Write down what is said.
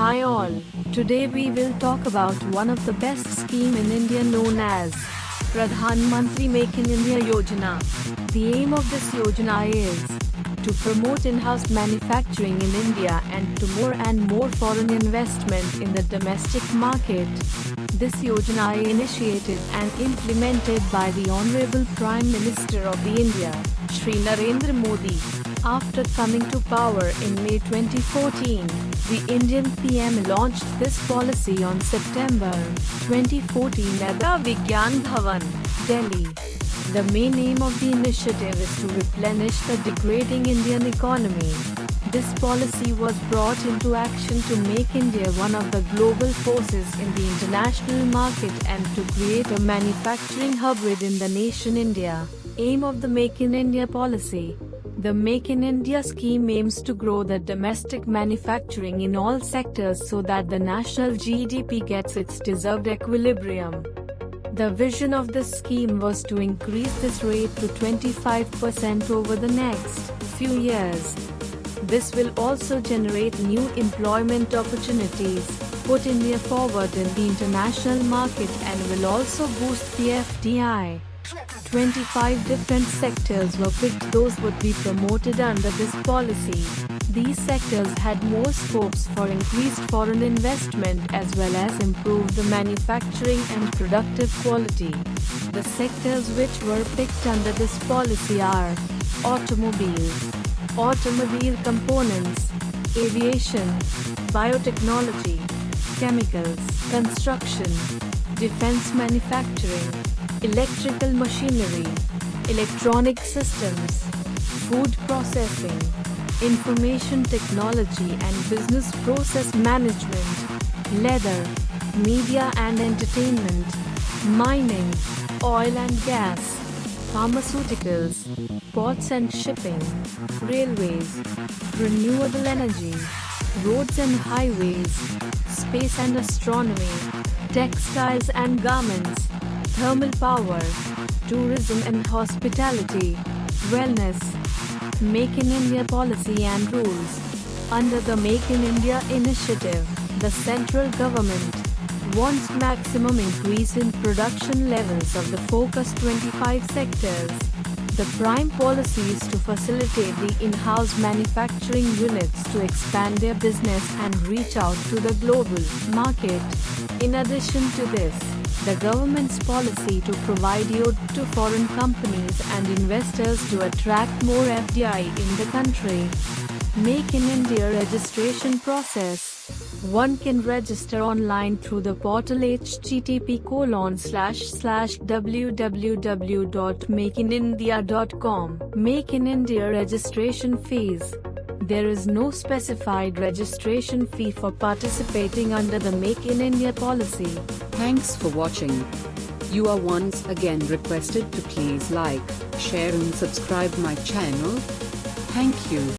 Hi all, today we will talk about one of the best scheme in India known as Pradhan Mantri Make in India Yojana. The aim of this Yojana is to promote in-house manufacturing in India and to more and more foreign investment in the domestic market. This Yojana is initiated and implemented by the Hon'ble Prime Minister of the India, Shree Narendra Modi. After coming to power in May 2014, the Indian PM launched this policy on September 2014 at the Vigyan Bhawan, Delhi. The main aim of the initiative is to replenish the degrading Indian economy. This policy was brought into action to make India one of the global forces in the international market and to create a manufacturing hub within the nation India. Aim of the Make in India policy. The Make in India scheme aims to grow the domestic manufacturing in all sectors so that the national GDP gets its deserved equilibrium. The vision of this scheme was to increase this rate to 25% over the next few years. This will also generate new employment opportunities, put India forward in the international market and will also boost the FDI. 25 different sectors were picked those would be promoted under this policy. These sectors had more scopes for increased foreign investment as well as improve the manufacturing and productive quality. The sectors which were picked under this policy are automobiles, automobile components, aviation, biotechnology, chemicals, construction, defense manufacturing, electrical machinery, electronic systems, food processing, information technology and business process management, leather, media and entertainment, mining, oil and gas, pharmaceuticals, ports and shipping, railways, renewable energy, roads and highways, space and astronomy, textiles and garments, thermal power, tourism and hospitality, wellness. Make in India policy and rules. Under the Make in India initiative, the central government wants maximum increase in production levels of the focused 25 sectors. The prime policy is to facilitate the in-house manufacturing units to expand their business and reach out to the global market. In addition to this, the government's policy to provide yield to foreign companies and investors to attract more FDI in the country. Make in India registration process. One can register online through the portal http://www.makeinindia.com. Make in India registration fees. There is no specified registration fee for participating under the Make in India policy. Thanks for watching. You are once again requested to please like, share and subscribe my channel. Thank you.